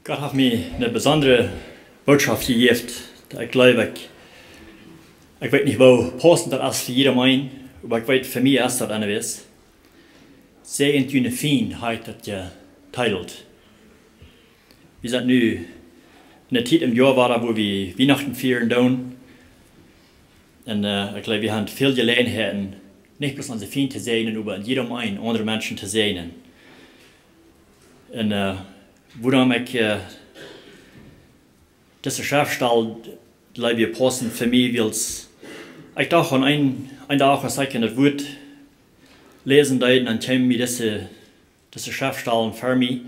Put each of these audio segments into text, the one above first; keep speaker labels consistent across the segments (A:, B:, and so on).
A: Gott hat mir eine besondere Botschaft gegeben. Ich glaube, ich weiß nicht, wo passend das ist für jedermann, aber ich weiß, für mich ist das eine Weise. Sehen die eine Feinheit, das ihr teilt. Wir sind nu in der Zeit im Jahr, wo wir Weihnachten feiern tun. Und ich glaube, wir haben viele Gelegenheiten, nicht bloß unsere Feinde zu sehen, aber jedermann andere Menschen zu sehen. Und worum ich diese Schriftstelle, glaube ich, passend für mich, weil ich dachte, ein Tag, als ich das Wort lesen würde, dann kämen mir diese Schriftstellen für mich,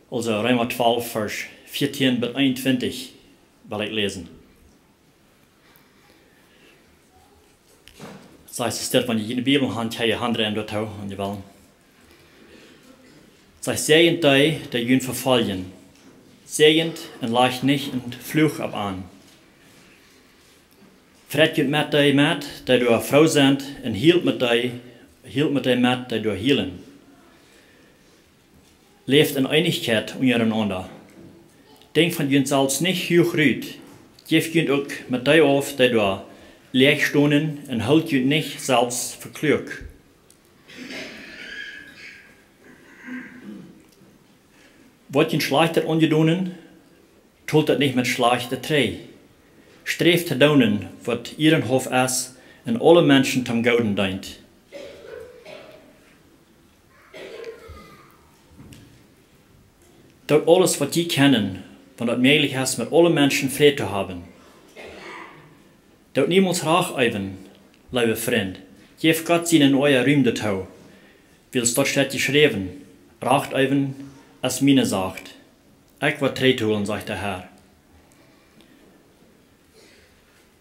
A: also Römer 12, Vers 14 bis 21, will ich lesen. Das heißt, es steht, wenn je in die Bibel hand, je Hand rein dort und je wollen. Sei sehend die jün verfallen, sehend und leicht nicht und fluch ab an. Fred jün mit die du eine Frau sind, und hielt mit die du hielen. Leeft in Einigkeit untereinander. Denk von jün selbst nicht hoch rüht, geef jün auch mit die auf, die du leeg stonen und halt jün nicht selbst verklug. Wat je slechter ongedoenen, tult het niet met slechte tree. Streef te doen wat ihren hof is en alle mensen tam gouden dient. Doet alles wat je kennen, van dat mogelijk is met alle mensen vrede te hebben. Doet niemals raag even, lieve vriend. Geef God zijn in euer ruimte toe. Wils dort steht geschreven, raagt even, als meine sagt, ich will Tret holen, sagt der Herr.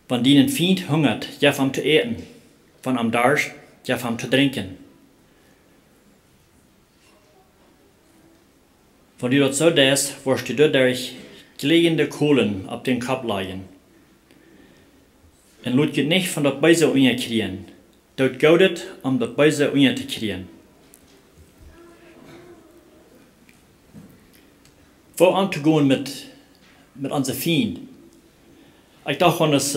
A: Wenn deinen Feind hungert, gib ihm zu eten. Wenn am Darsch, gib ihm zu trinken. Wenn du das so tust, wirst du dadurch gliegende Kohlen auf den Kopf legen. Und lass dich nicht von der Beise unkriegen. Dort gaudet, der Beise zu kriegen. Wo anzugehen mit unseren Feinden. Ich dachte, dass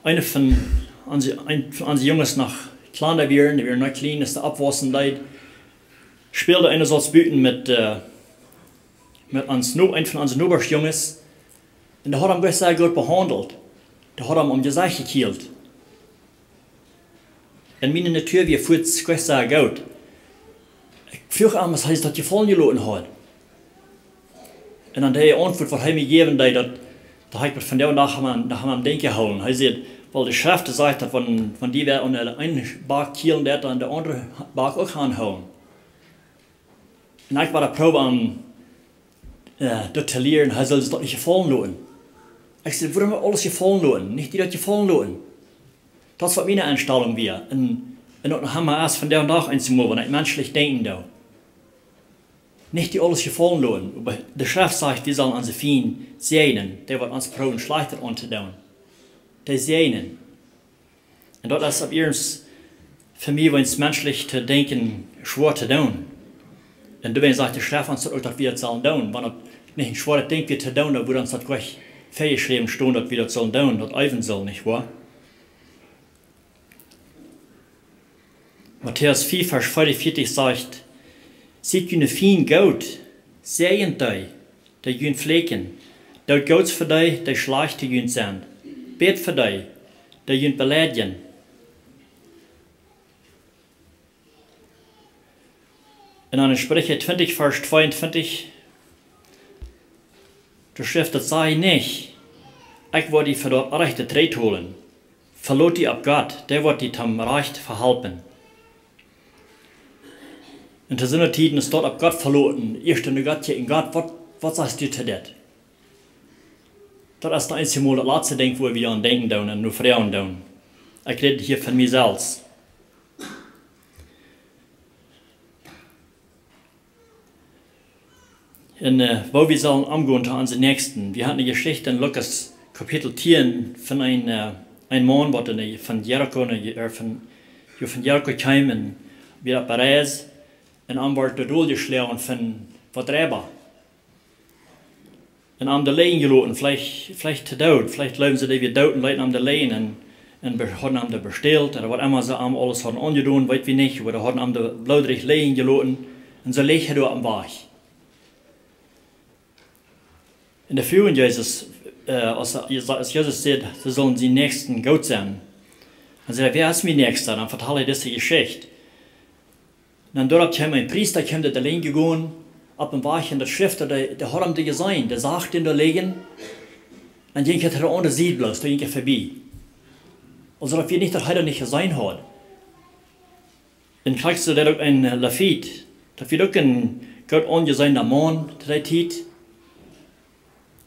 A: eine von unseren Jungs noch kleiner waren, die waren noch klein, dass der abwassen leid, spielte eine solche Büten mit einem von unseren Noberstjunges. Und der hat ihn sehr gut behandelt. Der hat ihn um die Sache gekillt. Und meine Natur, wie fühlt es sehr gut. Ich frage ihn, was heißt, dass die Fallen gelassen hat. Und dann die Antwort, was er mir gegeben hat, da habe ich von der nach am Denken gehauen. Er sagt, weil die Schrift sagt, dass von die wer an der einen Bach kielen, der an der andere Bach auch anhauen. Und ich war der Probe an, dort zu lernen, er soll es doch nicht gefallen lassen. Ich sagte, warum wir alles gefallen lassen, nicht die das gefallen lassen. Das war meine Einstellung wir. Und dann haben wir erst von der nach einmal, wenn ich menschlich denken darf. Nicht die alles gefallen lassen, aber die Schrift sagt, wir sollen unsere Feind segnen, der wird uns proben, schlechter anzutun. Die segnen. Und das ist ab ihrens, für mich, wenn es menschlich zu denken, schwer zu tun. Und wenn sagt die Schrift uns auch, dass wir das sollen tun, wenn es nicht ein schwerer Ding wird zu tun, dann würde uns das gleich festgeschrieben stehen, dass wir das sollen tun, das eifen soll, nicht wahr? Matthäus 4, Vers 45 sagt, seht jene fien goud, sehend die jün Flecken, dort gouds für die schlecht die jün sind, bet für die jün beleidigen. In einer Sprüche 20, Vers 22, der Schrift, das sei nicht, ich will die für dort rechte Tret holen, verlot die ab Gott, der wird die tam Recht verhalten. Und zu so einer Zeit ist dort ab Gott verloren. Erst in Gott, in Gott, was sagst du zu das? Das ist das einzige Mal, das letzte Ding, wo wir an denken und nur Frauen tun. Ich rede hier von mir selbst. Und wo wir sollen umgehen zu unseren Nächsten. Wir hatten eine Geschichte in Lukas Kapitel 10 von einem Mann, der von Jericho kam und wieder Paris. En dan wordt de doel geslagen van Räber. en am de Leien geloten, vielleicht te dood, vielleicht leuven ze die weer dood en leiden am de Leien en hadden am de besteld, oder wat immer ze am alles hadden ongedaan, weet wie niet, oder hadden am de bloederig Leien geloten, en ze liggen door am Weg. In der Führung Jesus, als Jesus sagt, sie sollen die Nächsten gut sein. Dann sagt er, wer ist mein Nächster? Dann vertelle ich diese Geschichte. Und dann dort kam ein Priester, kam der allein gegangen, ab dem Weg in der Schrift, der hat ihm die gesehen, der sagt in der Legen, dann ging er an der Seite bloß, da ging er vorbei. Also, dass wir nicht, dass er nicht gesehen hat. Dann kriegst du da auch ein Lafit, dass wir auch ein Gott angesehender Mann, der Zeit,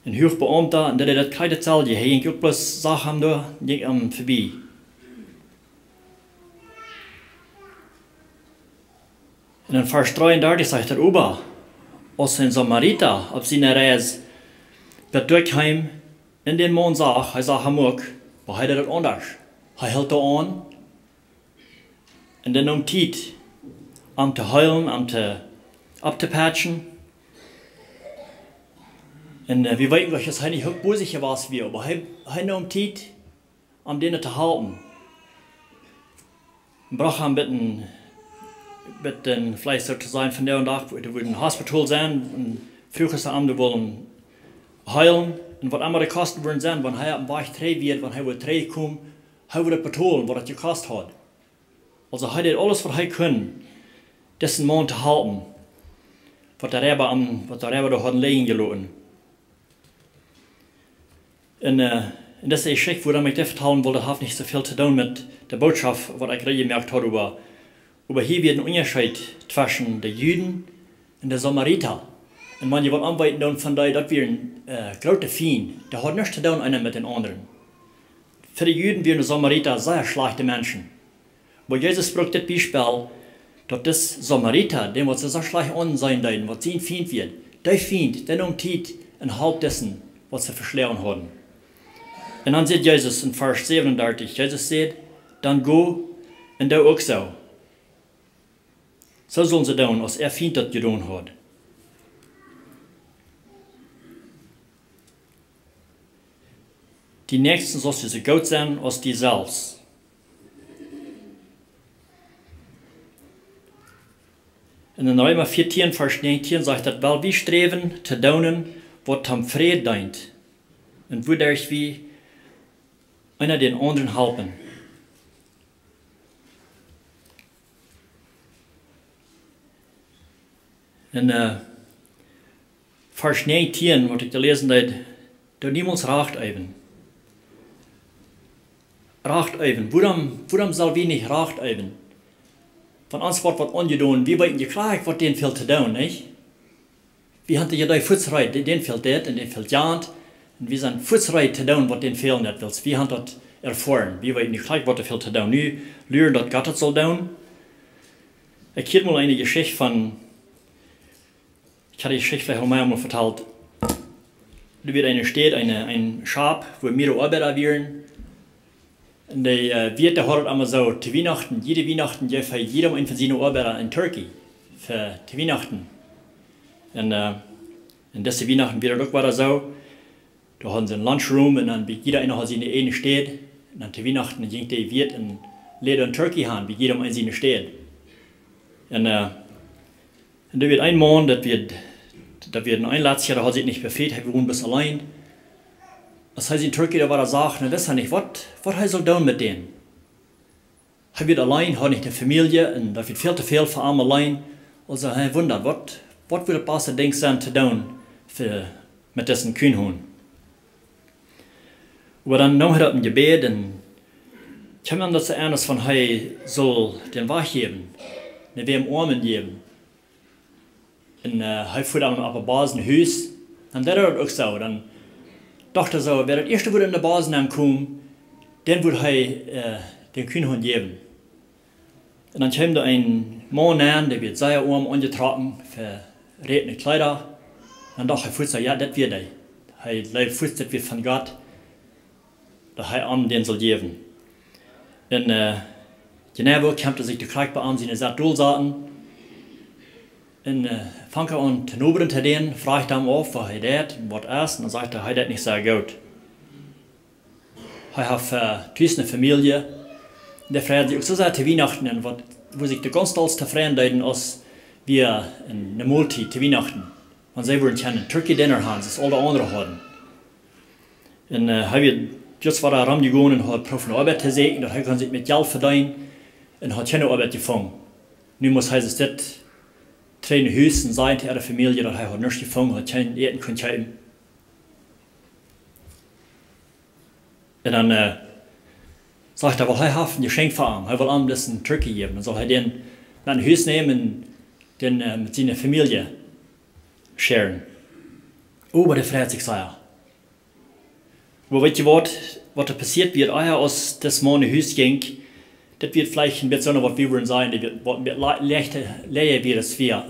A: ein Hochbeamter, und der das keine Zahl, die ging auch bloß Sachen da, ging am vorbei. Und in Vers 33 sagt der Ober, als ein Samariter auf seiner Reise wird durchheim in den Mann sagt, er sagt ihm auch, aber er das anders. Er hält da an und dann um Zeit, um zu heulen, um abzupatchen. Und wir wissen, dass es nicht hochbosig war, aber er um Zeit, um denen zu halten. Und braucht er mit den vielleicht sozusagen von der und Tag, wo wir im Hospital sein und früher am wollen heilen und was immer die Kosten würden sein, wenn er am Weg 3 wird, wenn er 3 kommt, er wird bezahlen, was das gekostet hat. Also er hat alles, was er kann, diesen Mann zu halten, was der Rebbe da hat liegen gelassen. Und das ist ein Geschichte, wo ich mich vertellen wollte, hat nicht so viel zu tun mit der Botschaft, was ich gerade gemerkt habe über hier wird ein Unterschied zwischen den Juden und den Samariter. Und manche wollen anweiten von da, dass wir ein großer Feind, der hat nichts zu tun einer mit den anderen. Für die Juden wären die Samariter sehr schlechte Menschen. Aber Jesus braucht das Beispiel, dass das Samariter, dem was sie so schlecht ansehen deuten, was sie ein Feind wird, der Feind, der umzieht ein halb dessen, was sie verschlagen haben. Und dann sagt Jesus in Vers 37, Jesus sagt, dann go und du auch so. So sollen sie tun, als Feind das getan hat. Die Nächsten sollen so gut sein als die selbst. In den Römer 14, Vers 19 sagt er, weil wir streben zu tun, was am Frieden dient. Und wodurch wir einer den anderen helfen. In Vers 19, was ich gelesen habe, da niemals Racht üben. Racht üben. Warum soll wir nicht Racht üben? Von uns wird was angetan, wir werden gekriegt, was denen fehlt zu tun, nicht? Wir haben ja die Futzreit, denen fehlt das und denen fehlt Jahn. Und wir sind Futzreit zu tun, was denen fehlt nicht. Wir haben das erfahren. Wir werden gekriegt, was fehlt zu tun. Nu lernen, dass Gott das soll tun. Ich habe mal eine Geschichte von, ich habe die Geschichte vielleicht auch mal vertelt. Da wird eine Stadt, ein Schaf, wo mehrere Arbeiter wären. Und die Wirte hat einmal so, zu Weihnachten, jede Weihnachten, für jedem einen von seinen Arbeiter in Turkey, für zu Weihnachten. Und diese Weihnachten wird auch wieder so, da haben sie einen Lunchroom und dann jeder einer hat seine eigene Stadt. Und dann zu Weihnachten ging die Wirt in Leder in Turkey haben, wie jedem eine seine Stadt. Und da wird ein Mann, das wird ein Einlatscher, der hat sich nicht befehlt, er wohnt bis allein. Das heißt in Türkei, da war er sagt, na, das ist nicht, was soll tun mit denen? Er wird allein, hat nicht eine Familie, und da wird viel zu viel für ihn allein. Also er wundert, was wird das beste Ding sein zu tun mit diesen Kühnhuhn? Aber dann nahm er ein Gebet, und kam ihm das ernst von, er soll den Weg geben, ne, wem Armen geben. Und er fuhr dann auf der Basis ein Haus, und der hat auch so, dann dachte so, wer das erste würde in der Basis ankommen, den würde er den Kühnhund geben. Und dann kam da ein Mann an, der wird sehr arm angetragen für redende Kleider. Dann dachte er, so, ja, das wird er. Er lebt das wird von Gott, dass er ihm den soll geben. Und genau kam er sich gekriegt bei ihm, seine Sattelsaten. En fangen aan te noberen te doen, vraagt hem af wat hij deed, wat is, en dan zegt hij dat niet zo goed. Hij heeft thuis een familie, die freut zich ook zo sehr te Weihnachten, en wo sich de ganz als tevreden deuten, als wir eine Multi te Weihnachten. Want zij worden een turkey dinner gaan, zoals alle anderen hadden. En hij heeft juist waar hij ram gegaan en had proef van arbeid gezeten, dat hij kan zich met geld verdienen, en had geen arbeid gevangen. Nu moest hij zich dit trainen huis en zijn tegen de familie, dat hij had niks gevangen, had geen eten kunnen krijgen. En dan zegt hij, wel, hij heeft een geschenk voor hem, hij wil hem dus een turkey geven. Dan zal hij den naar een huis nemen en den met zijn familie sharen. Oh, wat hij freut zich zeer. Maar weet je wat er passiert wird, als das Mann in huis ging, das wird vielleicht ein bisschen was wir wollen sein, das wird leichter wird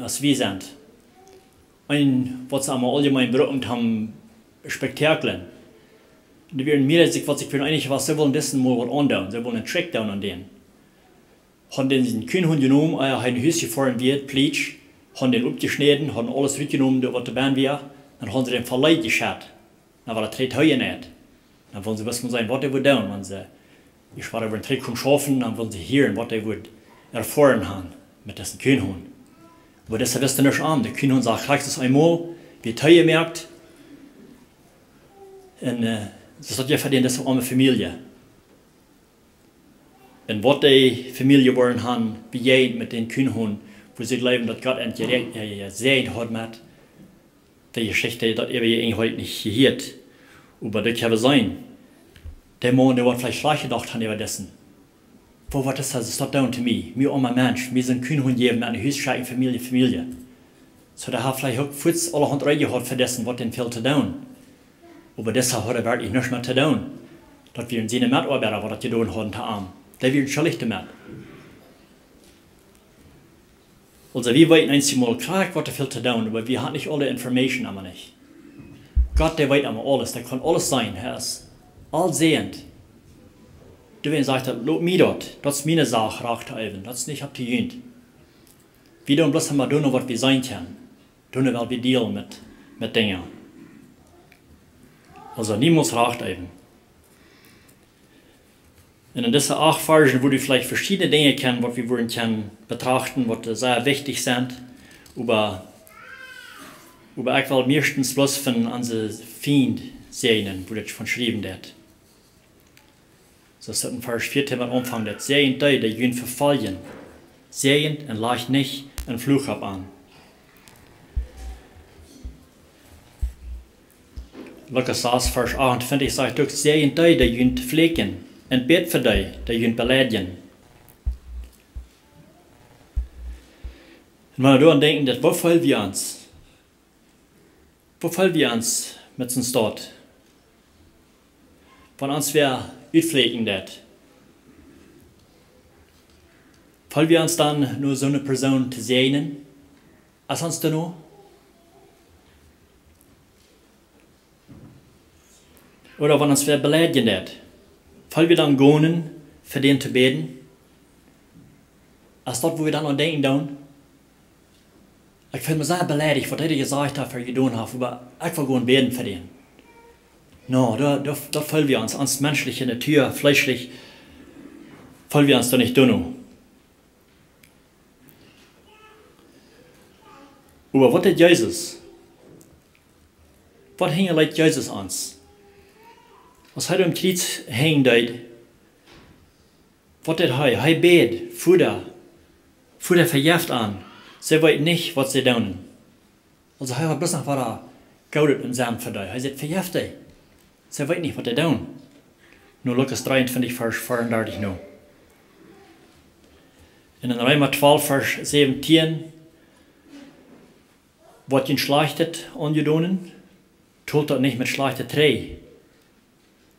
A: als wir sind. Und was wir allgemein berühmt haben, Spektakeln. Die werden mehr als was ich für eigentlich was, sie wollen dessen mal was andauern, sie wollen einen Trick down an denen. Haben den diesen Kühnhund genommen, ein Haus gefahren wird, Pleitsch, haben den abgeschnitten, haben alles mitgenommen, was der Band war, dann haben sie den Verleih geschaut. Dann war er 3 Tage nicht. Dann wollen sie wissen sein, was er würde tun. Wenn sie, ich war über den Trick schaffen, dann wollen sie hören, was er würde erfahren haben mit diesem Kühnhund. Aber das wisst ihr nicht an. Der Kühnhund sagt, kriegst du es einmal, wie Tage merkt. Und das hat ja verdient, das ist eine Familie. Und was die Familie waren haben, wie jeden mit den Kühnhund, wo sie glauben, dass Gott einen Segen hat mit, die Geschichte, das ihr eigentlich heute nicht gehört. Aber das kann sein. Der Mann, der wird vielleicht schlecht gedacht haben über dessen. Wo war das? Das ist not down to me. Mir armer Mensch, mir sind Kühnhund geben, eine Hüßschrecken Familie. So, der hat vielleicht auch kurz allerhand reingehört für dessen, was den fehlt zu tun. Aber deshalb hat er wirklich nichts mehr zu tun. Dass wir in seine Mitarbeiter, was das getan haben, zu arm. Der wird schuldig damit. Also, wir wollten einmal klar, was er fehlt zu tun, aber wir haben nicht alle Informationen, aber nicht. Gott, der weiß immer alles, der kann alles sein, er ist allsehend. Du wirst sagen, lass mich das ist meine Sache, Rachtelben, das ist nicht ab zu tun. Wir tun bloß einmal tun, was wir sein können. Tun, weil wir dealen mit Dingen. Also niemals Rachtelben. Und in diesen 8 Versen, wo du vielleicht verschiedene Dinge kennst, was wir wollen können betrachten, was sehr wichtig sind, aber ich will meistens bloß von unseren Feind sehen, wo das von geschrieben wird. So ist in Vers 4 am Anfang, das sehen die jün verfallen, sehen und leicht nicht einen Fluch ab an. Lukas 6, Vers 28 sagt auch, sehen die jün pflegen, und bet für die jün beleidigen. Und wenn wir daran denken, dass wo fallen wir uns? Wo fallen wir uns mit dem Staat? Von uns wer utpflegen das? Fallen wir uns dann nur so eine Person zu sehen? Als uns da noch? Oder wenn uns wer beleidigen das? Fallen wir dann gehen, für den zu beten? Als dort, wo wir dann an denken tun? Ich fühle mich sehr beleidigt, was er gesagt hat, was er getan hat, aber ich will gehen beten für den. No, da fallen wir uns menschliche Natur, fleischlich, fallen wir uns da nicht tun. Aber was hat Jesus? Was hängt like Jesus uns? Als hij im Kreuz hängt, was hat er? Er bet, Futter verjährt an. Sie weiß nicht, was sie tun. Also er hat bloß noch was Gaudet im Sand für dich. Er sagt, verjährt dich. Sie weiß nicht, was sie tun. Nur Lukas 23, Vers 34 noch. In den Römer 12, Vers 17, was ihn schlachtet angedonen, tut das nicht mit schlechter Trei.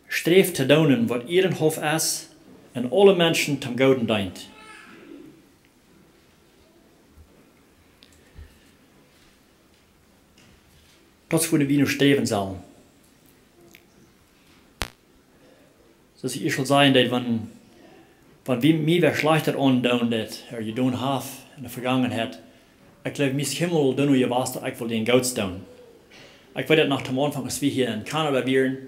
A: Streeft te doen wat ihren Hof is en alle Menschen zum Gouden dient. Dat worden wir nur streven sollen. Dus ich soll sagen, dass wenn wir mir wer schlechter andoen, dat er gedaan heeft in der Vergangenheit, ich glaube, mein Himmel, du nur warst, ich will den Gouts tun. Ich weiß nach dem Anfang, als wir hier in Kanada waren,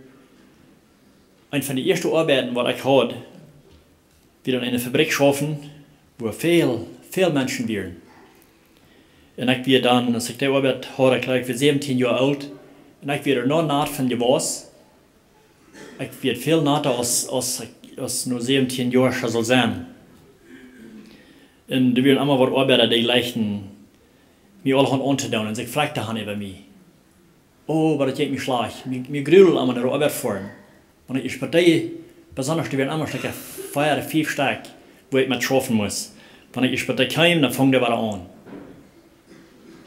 A: eine von den ersten Arbeiten, die ich hatte, wir in einer Fabrik schaffen, wo viel Menschen waren. Und ich war dann, als ich die Arbeit hatte, ich war 17 Jahre alt, und ich war noch naht von Gewasst. Ich werde viel natter als nur 17 Jahre schon soll sein. Und da werden immer was Arbeiter, die leichten mir alle Hand anzutun. Und sie fragten dann über mich. Oh, aber das geht mir schlecht. Mir grübelt immer der Arbeit vor. Und ich Partei, besonders die werden immer so 4 oder 5 stark, wo ich mit schaffen muss. Wenn ich Partei kam, dann fangen die wieder an.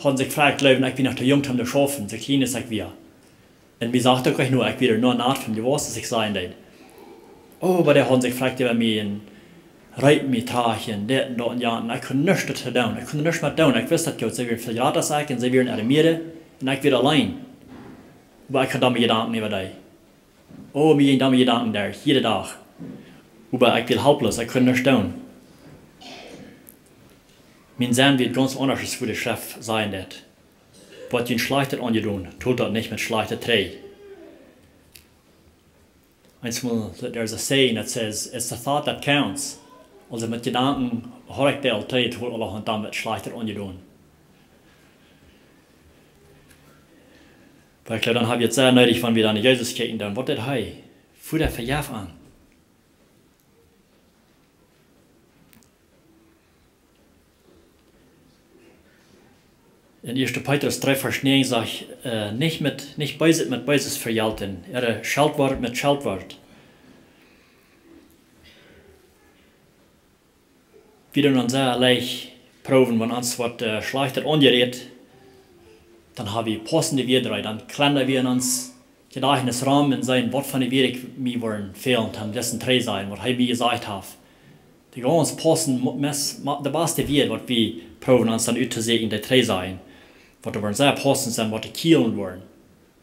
A: Haben sich gefragt, Leute, ich bin noch zu jung, um zu schaffen. So klein ist ich wieder. Und mir sagte ich nur, ich wieder nur nach von dem, was ich sein will. Oh, aber der hat sich gefragt über mich, und reit mich tragen, dort und dort und ja, und ich konnte nichts dazu tun, ich konnte nichts mehr tun, ich wusste, dass sie werden verraten sagen, sie werden armieren, und ich wieder allein. Aber ich kann damit Gedanken über dich. Oh, mir gehen damit Gedanken da, jeden Tag. Aber ich bin helpless, ich kann nichts tun. Mein Sohn wird ganz anders als für den Chef sein, das. Was ihn schlechter angetan, tut das nicht mit schlechter Trey. Einmal, there's a saying that says, it's the thought that counts. Also mit Gedanken, habe ich die Alltid, tut Allah damit schlechter angetan. Weil ich glaube, dann habe ich jetzt sehr nötig, wenn wir dann Jesus kicken, dann was das heißt, fühlt er verjährt an. In 1. Petrus 3, Vers 9 sagt, nicht Böses mit Böses vergelten, Scheltwort mit Scheltwort. Wir dann sehr leicht proben, wenn uns was schlechter angerät, dann haben wir passende Wörter, dann klennen wir in uns Gedächtnis Rahmen sein, was von den Wörtern mir wollen fehlen, haben dessen drei sein, was ich mir gesagt habe. Die ganz passen, der beste Wert, was wir proben uns dann auszusehen, die drei sein. Was aber sehr passend sind, was die kielen wollen,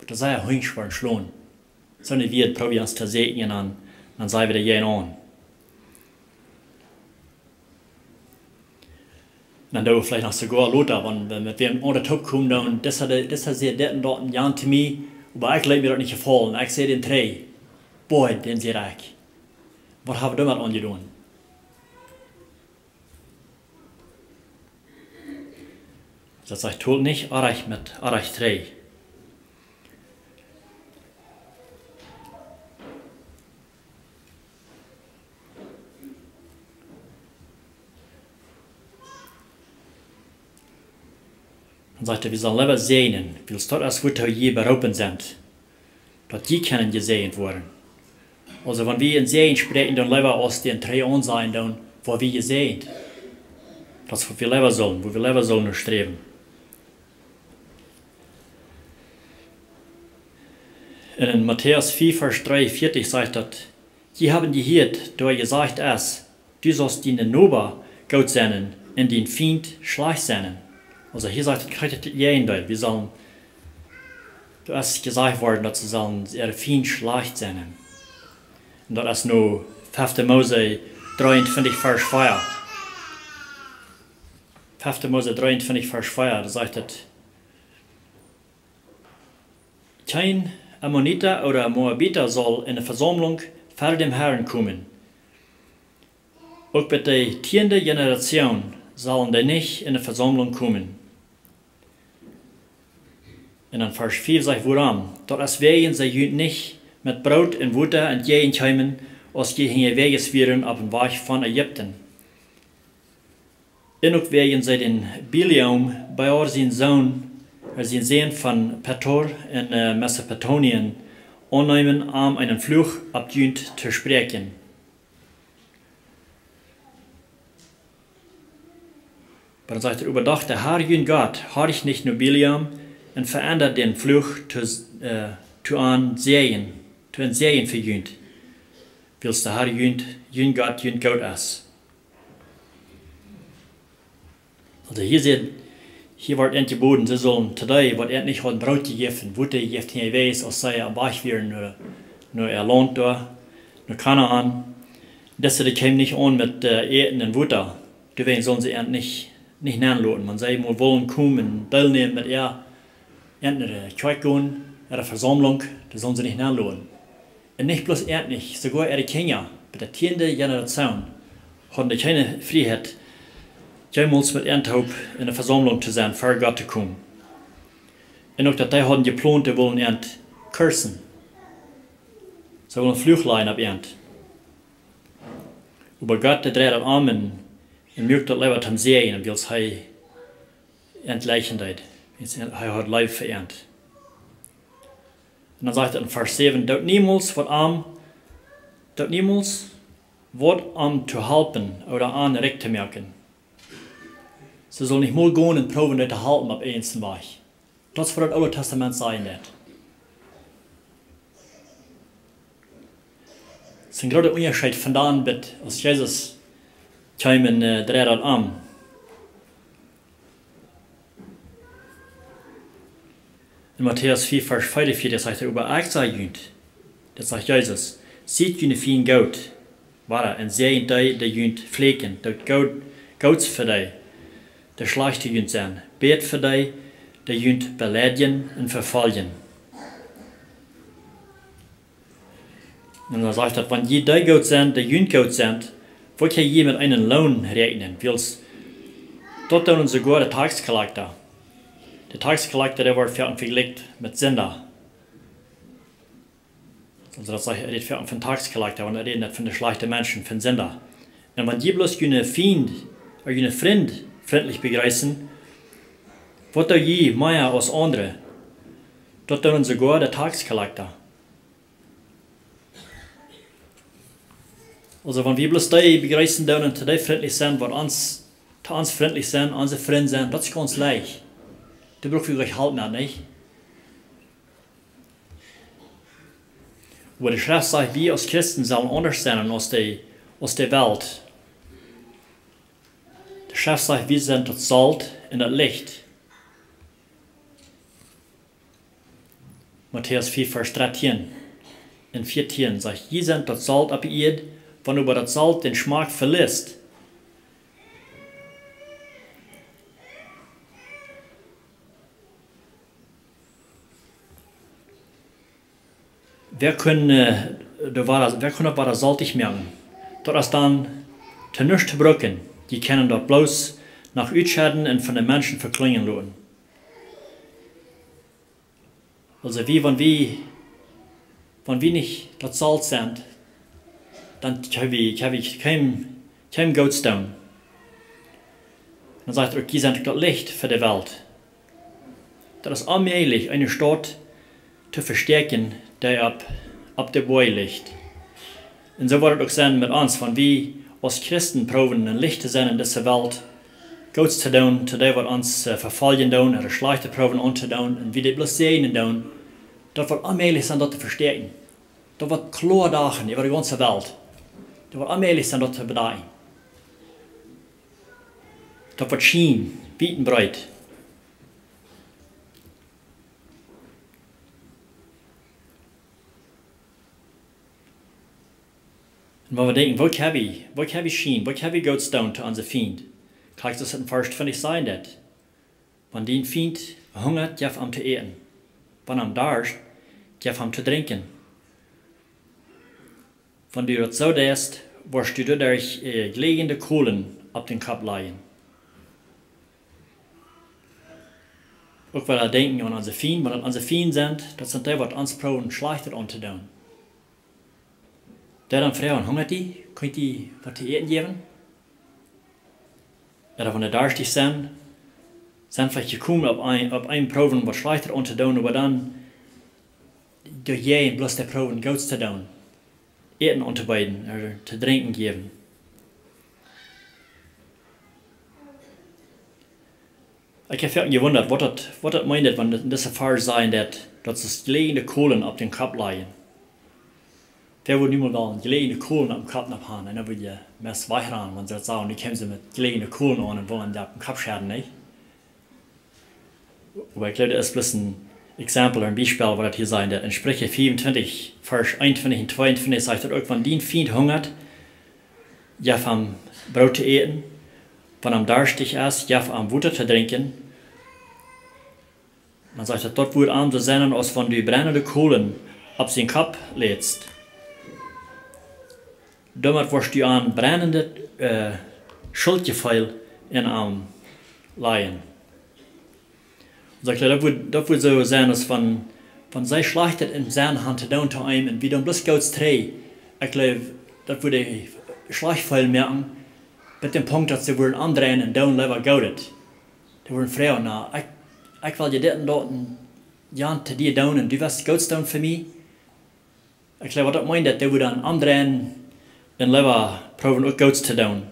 A: was sehr hübsch wollen schlagen. So eine Wert probieren wir uns zu sehen, und dann sagen wir da jeden an. Dann da vielleicht noch sogar Lothar, wenn wir an der Top kommen, dann das hat sie dort ein Jahr zu mir, aber ich glaube mir das nicht gefallen. Ich sehe den drei. Boah, den sehe ich. Was haben wir damit angetan? Das sagt tut nicht Arach mit Arach 3. Dann sagt er, wir sollen lieber sehen, weil es dort als wir je berufen sind, dass die können gesehen werden. Also wenn wir in Sehen sprechen, dann lieber aus den drei an sein, dann, wo wir gesehen. Das ist, wo wir lieber sollen streben. In Matthäus 4, Vers 43 sagt das, die haben gehört, da gesagt ist, du sollst deinen Nachbar gut sein und den Feind schlecht sein. Also hier sagt es, wir sollen, da ist gesagt worden, dass sie sollen ihre Feind schlecht sein. Und das ist nur 5. Mose 23, Vers 4. 5. Mose 23, Vers 4, da sagt es, kein Ammoniter oder Moabiter soll in der Versammlung vor dem Herrn kommen. Auch bei der 10. Generation sollen die nicht in der Versammlung kommen. Und dann Vers 4 sagt, woran? Dort als wegen sie nicht mit Brot und Wasser entgegenkommen, als gegen Weges wären auf dem Weg von Ägypten. Und auch wegen sie den Biliam bei seinem Sohn, sein Sohn von Petor in Mesopotamien, annehmen, einen Fluch abgehend zu sprechen. Aber dann sagt er, überdacht, der Herr, Gott, hat ich nicht nur Biliam und verändert den Fluch zu einem Segen vergönnt, weil der Herr, Gott ist. Also hier wird entgeboten, sie sollen today, was nicht hat Brot gegeben, Wutte gegeben, hier weiß, als sei am Bach wären, nur Land da, nur Kanaan. Das käme nicht an mit Eten und Wutter, deswegen sollen sie nicht nicht nachlassen. Man sei mal wollen kommen und teilnehmen mit ihr in der Kirche gehen, in der Versammlung, das sollen sie nicht nachlassen. Und nicht bloß nicht, sogar ihre Kinder, bei der 10. Generation, haben die keine Freiheit, jemals mit Ernthaup in der Versammlung zu sein, vor Gott zu kommen. Und auch, dass die haben geplant, die wollen Ernt kursen. Sie wollen Flüchtlein ab Ernt. Aber Gott, der dreht an und mögt das Leben am Sehen, und will es entleichen. Er hat Leib verernt. Und dann sagt er in Vers 7, dort niemals wird zu helfen oder an recht zu merken. Sie soll nicht mal gehen und proben, das zu halten auf einsten Weg. Das wird das Alte Testament sein. Es ist ein großer Unterschied von dann, als Jesus kam und dreht an. In Matthäus 4, Vers 45, das sagt er über Achsajünd. Das sagt Jesus, sieht jene fein Goud, und sehen die jünd Flecken, das Gouds für die, der schlechte jünd sein, bet für die jünd beleidigen und verfallen. Und dann sagt er, wenn je die Goud sind, die jünd Goud sind, wollt ihr je mit einen Lohn rechnen, wils, dort tun sogar der Taxkollector. Der Taxkollector, der wird vergelegt mit Sünder. Also das sagt, er redet von den Taxkollector und er redet nicht von den schlechten Menschen, von Sünder. Und wenn die bloß jene Feind oder jene Freund freundlich begrüßen, wird er je mehr als andere. Dort tun sogar der Taxkollector. Also wenn wir bloß die begrüßen und zu die freundlich sind, wird uns freundlich sind, unsere Freunde sind, das ist ganz leicht. Da brauchen wir euch halt nicht. Aber die Schrift sagt, wir als Christen sollen anders sein als die Welt. Die Schrift sagt, wir sind das Salz und das Licht. Matthäus 4, Vers 13 und 14 sagt, wir sind das Salz auf die Erde, wenn über das Salz den Geschmack verlässt. Wer kann das salzig merken? Das ist dann zu nichts zu brücken. Die können das bloß nach Utschäden und von den Menschen verklingen lassen. Also wenn wir nicht das Salz sind, dann haben wir kein Goldstone. Dann sagt er, die sind das Licht für die Welt. Das ist allmählich eine Stadt zu verstärken, die ab der Boy liegt. Und so wird es auch sein mit uns, wenn wir als Christen proben, ein Licht zu sein in dieser Welt, Gutes zu tun, zu dem, was uns verfallen tun, oder schlechte Proben anzutun, und wie die bloß sehen tun, das wird allmählich sein, das zu verstärken. Das wird klar dagen über die ganze Welt. Das wird allmählich sein, das zu bedeuten. Das wird schien, weit und breit. Und wenn wir denken, wo kann ich schien, wo kann ich Gottes tun zu unserem Feind? Kann ich das in Vers 20 sein, dass wenn dein Feind hungert, darf ihm zu essen. Wenn er darst, darf ihm zu trinken. Wenn du das so tust, wirst du dadurch glühende Kohlen auf den Kopf legen. Auch weil wir denken an unsere Feind, wenn unsere Feind sind, das sind die, die uns proben, schlechter anzutun. Der dann fragen, hungert die? Könnt ihr was zu essen geben? Oder wenn die durstig sind vielleicht gekommen auf ein Proben, was schlechter anzutun, aber dann durch jeden bloß der Proben Gutes zu tun. Eten anzubieten oder zu trinken geben. Ich habe gewundert, was das meint, wenn in dieser Fall sein, dass es glühende Kohlen auf den Kopf liegen. Wer würde niemand wollen, glühende Kohlen auf dem Kopf haben, und dann würde ich mehr weiter wenn sie das sagen, die kommen sie mit glühenden Kohlen an und wollen die auf den Kopf schaden, nicht? Aber ich glaube, das ist bloß ein Exempel, ein Beispiel, was das hier sein, der in Sprüche 24, Vers 21 und 22 sagt, dass auch wenn dein Feind hungert, ja vom Brot zu essen, wenn am durstig ist, ja am Wasser zu trinken. Man sagt, dass dort wird arm zu sein, als wenn du brennende Kohlen auf seinen Kopf lädst. Damit wirst du an brennende Schuldgefühl in Arm leihen. Und ich glaube, das wird so sein, dass wenn sie schlechtet in seiner Hand zu tun zu einem und wie dann bloß Gott drei, ich glaube, das würde ich Schlechgefühl merken, mit dem Punkt, dass sie würden andrehen und dann lieber Gott. Die würden fragen, na, ich will dir das und dort ja zu dir tun und du wirst Gott tun für mich. Ich glaube, das meint, dass die würden andrehen und lieber probieren, auch Gott zu tun.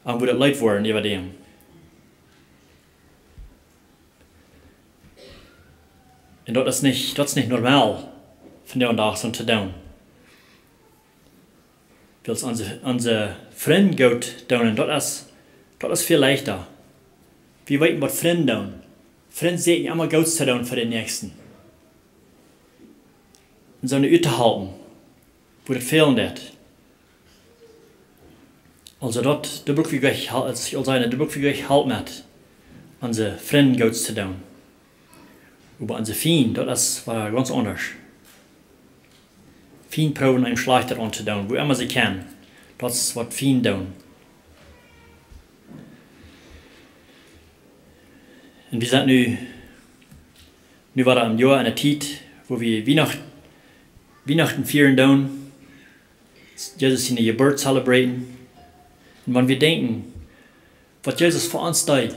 A: Und würde leid werden über dem. Und das ist nicht normal, von der und Tag so zu tun. Weil unsere Freunde Gott tun, das ist viel leichter. Wir wissen, was Freunde tun. Freunde sehen immer Gott zu tun für den Nächsten. Und so eine Üte halten, wo das fehlen wird. Also dort, da brauchen wir gleich halt mit, unsere Freunde Gott zu tun. Aber unsere Feinde, das war ganz anders. Feinde probieren einen schlechter anzutun, wo immer sie können. Das ist, was Feinde tun. Und wir sind nu war da im Jahr eine Zeit, wo wir Weihnachten feiern tun, Jesus seine Geburt zelebrieren. Und wenn wir denken, was Jesus für uns tut,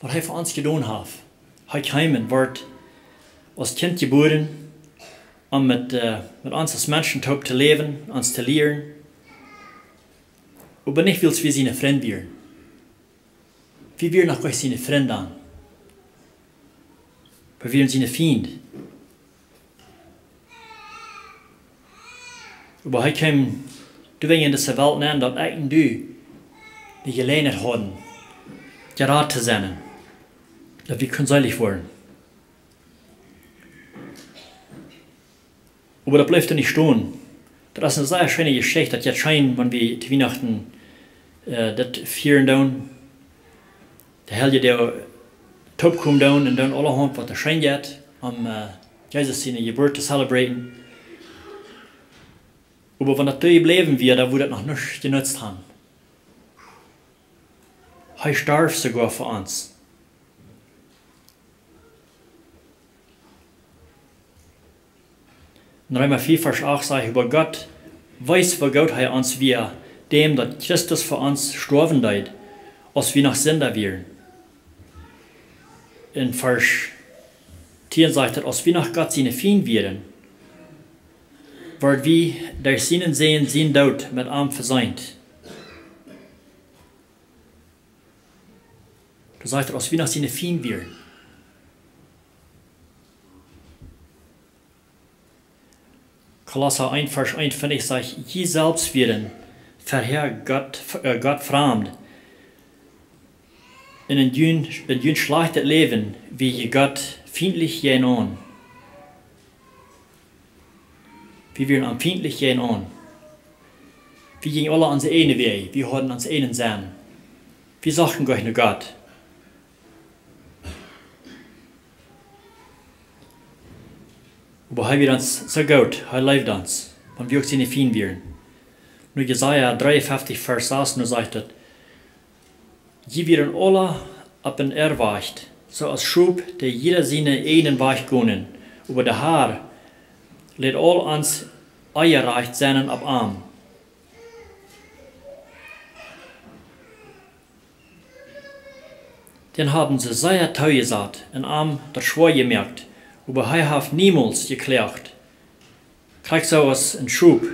A: was er für uns getan hat, er kam wird als Kind geboren, um mit uns als Menschen zu leben, uns zu lehren. Aber nicht, weil wir seine Freunde werden. Wir werden auch gleich seine Freunde an. Wir werden seine Feinde. Aber er kam, du in diese Welt nennen, dass ich und du die Gelegenheit haben, gerade zu sein, dass wir selig werden. Aber da bleibt er nicht stehen. Das ist eine sehr schöne Geschichte, dass jetzt scheint, wenn wir zu Weihnachten das feiern tun, der Helge, der Top kommt down und dann alle haben, was er scheint hat, Jesus seine Geburt zu zelebrieren. Aber wenn das bleiben wird, dann würde das noch nicht genutzt haben. Er starb sogar für uns. In Römer 4, Vers 8 sagt über Gott, weiß, wo Gott er uns wir, dem, dass Christus für uns sterben leid, als wir noch Sünder wären. In Vers 10 sagt er, als wir nach Gott seine Feinde wären, wird wir durch seinen Sehen, sein Tod mit ihm versöhnt. Da sagt er, als wir nach seine Feinde wären. Kolosser 1, Vers 1, finde ich, sagt, je selbst wären, verher Gott fremd, in ein schlechtes Leben, wie je Gott feindlich gehen an. Wir wären am feindlich gehen an. Wir gingen alle unsere eigene Wege, wir hatten uns einen Sinn. Wir sagten gleich nur Gott. Aber er wird uns so gut, er lebt uns, wenn wir auch seine Feinde wären. Nur Jesaja 53, Vers 6, nur sagt er, je werden alle ab und erweicht, so als Schub, der jeder seine einen Weich gönnen, über der Haar lädt all uns eierreicht seinen ab Arm. Den haben sie sehr teuer gesagt, in Arm der Schwur gemerkt, aber er hat niemals geklagt. Kriegt so aus ein Schub,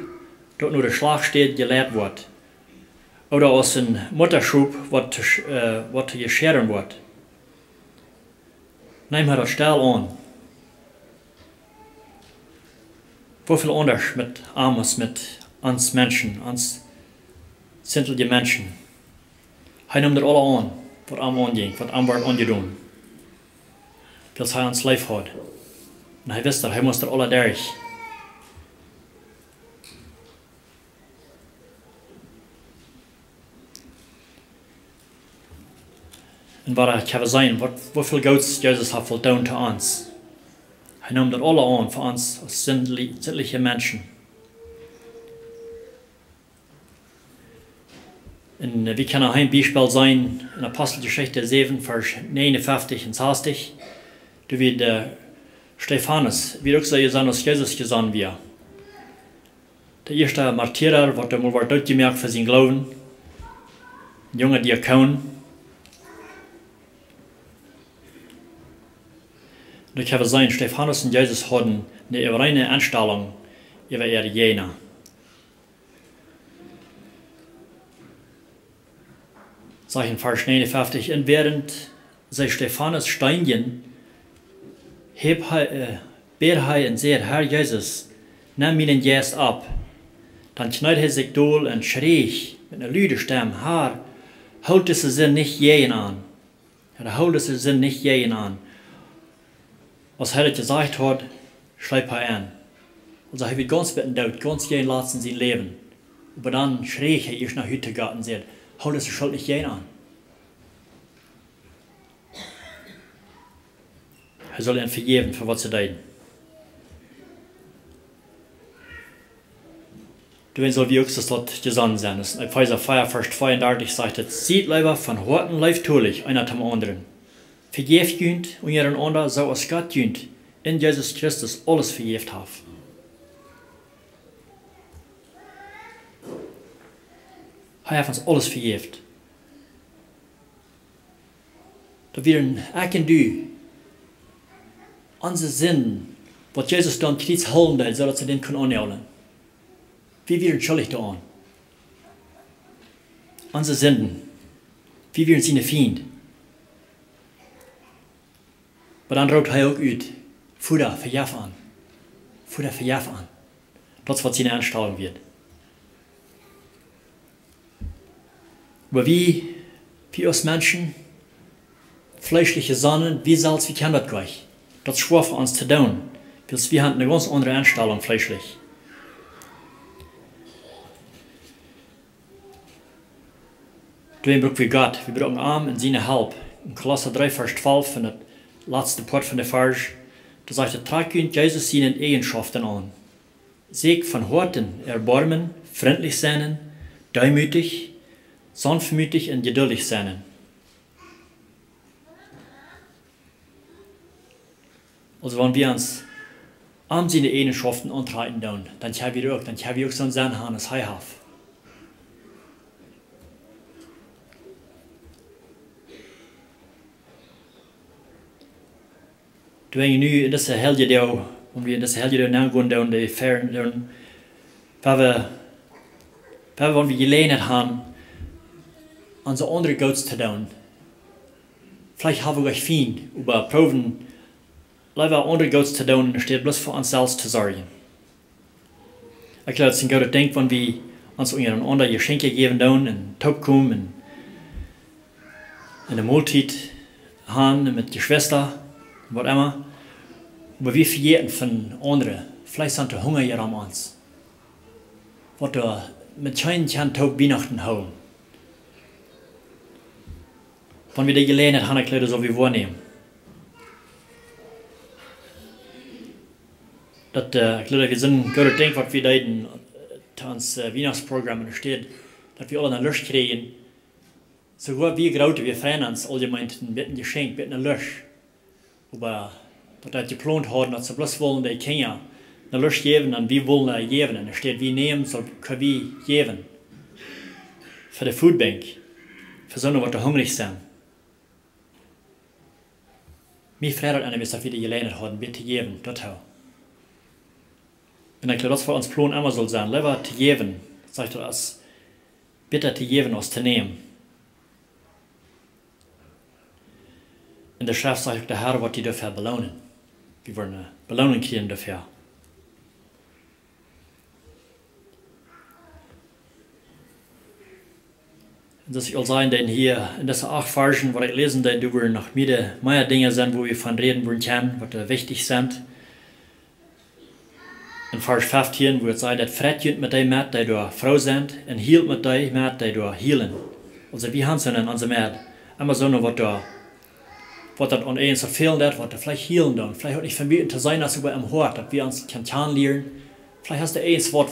A: dort nur der Schlag steht, gelehrt wird. Oder aus einem Mutterschub, was gescheren wird. Nehmen wir das Stell an. Wo viel anders mit Armes, mit uns Menschen, uns sintelige Menschen. Er nimmt er alle an, was am anging, was am wird angetan. Weil er uns lief hat. Und er wusste, er muss alle durch. En wat het kan zijn, hoeveel Gods Jezus heeft voldaan te ons. Hij nam dat alle aan voor ons als zindelijke mensen. En wie kan er een Beispiel zijn in Apostelgeschichte 7, vers 59 en 60. Da wird Stephanus, wie auch sagen, dass Jesus gesandt wird. Der erste Martyrer, was einmal war durchgemerkt für sein Glauben. Ein junger Diakon. Da kann sein, Stephanus und Jesus hatten eine reine Anstellung über ihre Jena. Sag in Vers 59, und während sie Stephanus steinigen, beer hij en zei, Herr Jesus, neem mijn geest ab. Dan knallt hij zich door en schreef met een luide stem, Herr, houd deze zin niet jeden aan. Herr, houd deze zin niet jeden aan. Als hij het gezegd had, schreef hij aan. Also hij werd ganz bitten dood, ganz jeden laatst in zijn leven. Maar dan schreef hij eerst naar Hütte gaat en zei, houd deze schuld niet jeden aan. Hij zal hen vergeven voor wat ze deden. Toen zal wie ook dat gesandt zijn. Dus in Epheser 4, vers 32 zegt het, ziet lieber van harten leiftuurlich einer zum anderen. Vergeeft junt und ihren ander zo als Gott junt in Jesus Christus alles vergeeft heeft. Hij heeft ons alles vergeeft. Dat wir ik en du onze zin, wat Jesus dan kritisch houden deed, zodat ze den kunnen aanhouden. Wie werden schuldig daran? Onze zinden. Wie werden zijn vriend? Maar dan roept hij ook uit, voer dat verjaf aan. Voer dat verjaf aan. Dat is wat zijn aanstelling wird. Maar wie als Menschen, fleischliche Sonnen, wie selbst, wie kann das gleich? Das ist schwer für uns zu tun, weil wir haben eine ganz andere Einstellung fleischlich. Toen brauchen wir Gott, wir brauchen Arm und seine Help. In Kolosser 3, Vers 12, von der letzte Part von der Vers, da sagt er, tragt Jesus seine Eigenschaften an. Seeg von Horten, Erbarmen, freundlich sein, deumütig, sanftmütig und geduldig sein. Also wenn wir uns an seine Eigenschaften antreten, dann haben wir auch so ein Sein haben, das er hat. Du wenn nu in deze helge deel, om we in deze helge deel nagaan doen, de ver doen, waar we gelegenheid hebben, onze andere gods te doen. Vielleicht hebben we euch vriend, über proben, lieber andere gods te doen, statt bloß für uns selbst zu sorgen. Ich glaube, es ist ein guter Ding, wenn wir uns andere Geschenke geben doen, en Topkum, en de Multit haben mit der Schwester, was immer. Aber wir vergeten von anderen. Vielleicht sind die Hunger hier an uns. Was wir mit keinem Tag Weihnachten haben. Wenn wir die Gelegenheit haben, ich so wie wahrnehmen. Ich glaube, wir sind ein guter Ding, was wir da in uns Weihnachtsprogramm steht, dass wir alle eine Lust kriegen. Sogar wir Graute, wir freuen uns allgemein mit einem Geschenk, mit einer Lust. Aber dat je geplant hadden, dat ze bloß wollen die Kinder eine Lust geben, und wir wollen er geben. Und er steht, wir nehmen, so können wir geben. Für die Foodbank. Für so die hungrig sind. Mir freut es, dass wir die Gelegenheit haben, bitte geben, das auch. Und ich glaube, das für uns Plan immer soll sein, lieber zu geben, sagt er das, bitte zu geben, als zu nehmen. In der Schrift sagt der Herr, was die dafür belohnen. Wir wollen eine Belohnung kriegen dafür. Und das soll sein, denn hier in diesen 8 Versen, was ich lesen, denn du noch mehr Dinge sind, wo wir von reden wollen können, was wichtig sind. In Vers 15, wo es sagt, dass Fred mit dem die du Frau sind, und hielt mit dem die du hielen. Also wir haben es in unserem Erd. immer so noch, was das an uns fehlen wird, was vielleicht healen dann. Vielleicht hat nicht vermieden zu sein, dass über im Hort, dass wir uns kennenlernen. Vielleicht hast du eins Wort,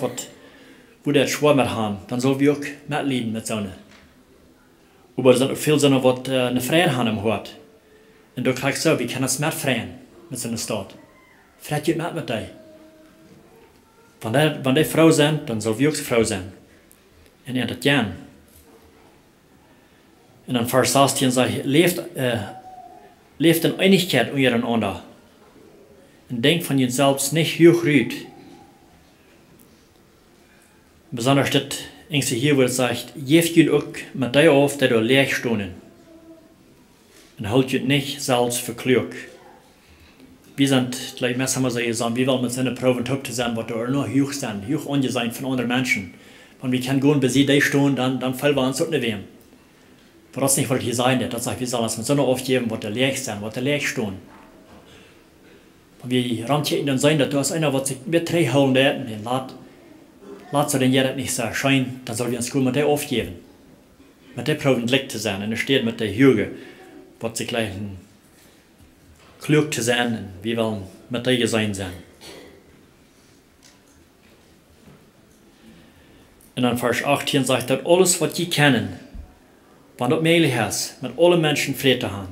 A: wo der schwer mit haben, dann soll wir auch mitleiden mit so einer. Aber es sind auch viele so eine, was eine Freien haben im Hort. Und du kriegst so, wir können es mitfreien mit so einer Stadt. Freit je mit dir. Wenn die Frau sind, dann soll wir auch Frau sein. Und er das gern. Und dann Vers 16 sagt, leeft in Einigkeit untereinander. Und denkt von ihnen selbst nicht hoch rüht. Besonders das Ängste hier, wo es sagt, geeft je auch mit dir auf, der du leeg stonen. Und holt je nicht selbst für klug. Wir sind, gleich mehr haben wir so gesagt, wir wollen mit seinen Proben top zu sein, was da nur hoch sind, hoch angesehen von anderen Menschen. Wenn wir können gehen, bis sie da stehen, dann fallen wir uns auch nicht wem. Aber das ist nicht, was hier sein wird. Das sagt, wir sollen uns mit so einer aufgeben, was da leeg sind, was da leeg stehen. Und wir rammen hier in den Sein, dass du hast einer, was sich mit drei holen werden, den laat so den Jeder nicht so erscheinen, dann sollen wir uns gut mit der aufgeben. Mit der Proben glück zu sein, und es steht mit der Hüge, was sich gleich klug zu sein, und wir wollen mit dir sein. Und dann Vers 18 sagt, dass alles, was die kennen, wenn das möglich ist, mit allen Menschen Frieden zu haben,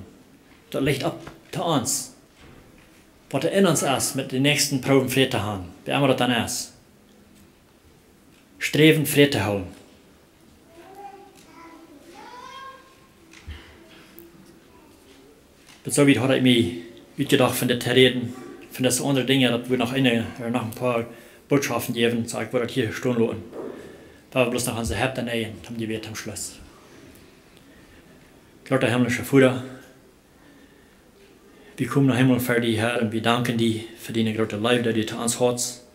A: das liegt ab zu uns. Was in uns ist, mit den nächsten Proben Frieden zu haben, wie immer das dann ist. Streben, Frieden zu haben. Und so wie hat ich mir gedacht von der Reden, von das andere Dinge, dass wir noch ein paar Botschaften geben, so ich würde das hier stehen lassen. Da wir bloß noch unsere Haupt an ein, haben die Welt am Schluss. Gott, der himmlische Vater, wir kommen nach Himmel für dich, Herr, und wir danken dir für deine große Liebe, die du zu uns hast.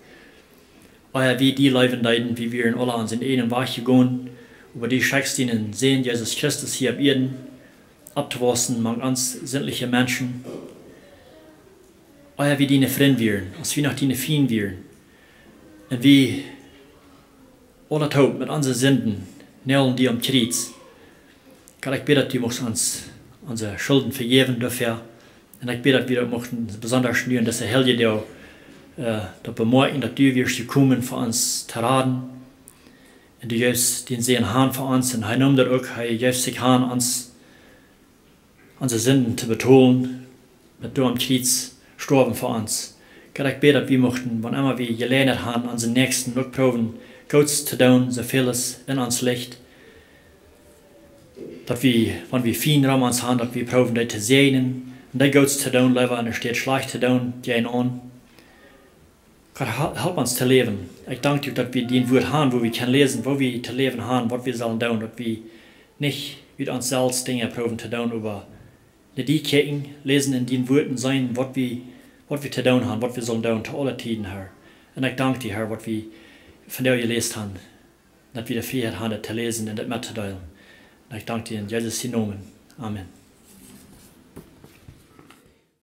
A: O Herr, wie die Leben leiden, wie wir in alle unseren einen Weg gehen, über die schickst ihnen sehen, Jesus Christus hier auf Erden, abzuwassen, mang uns sämtliche Menschen. O Herr, wie deine Freunde wären, als wir nach deine Feinde wären. Und wie alle Tod mit unseren Sünden nailen die am Kreuz. Gott, ich bete, dass du uns unsere Schulden vergeben dafür. Und ich bete, dass wir besonders nur in dieser Helge da bemerken, dass du wirst kommen für uns zu raten. Und du wirst den sehen Hahn für uns. Und er nimmt das auch, er wirst sich Hahn uns unsere Sünden zu betonen, mit du am Kreuz gestorben für uns. Gott, ich bete, dass wir möchten, wann immer wir gelernt haben, unseren Nächsten auch proben, Gottes zu tun, so vieles in uns liegt. Dass wir, wenn wir viel Raum uns haben, dass wir proben, das zu sehen. Und das Gottes zu tun, leider an der Stadt schlecht zu tun, die einen an. Gott, help uns zu leben. Ich danke dir, dass wir den Wort haben, wo wir können lesen, wo wir zu leben haben, was wir sollen tun, dass wir nicht mit uns selbst Dinge proben zu tun, aber die Kirchen lesen in den Worten sein, was wir zu tun haben, was wir sollen tun, zu allen Tiden, Herr. Und ich danke dir, Herr, was wir von dir gelesen haben, dass wir die Freiheit haben, zu lesen und das mitzuteilen. Und ich danke dir in Jesus' Namen. Amen.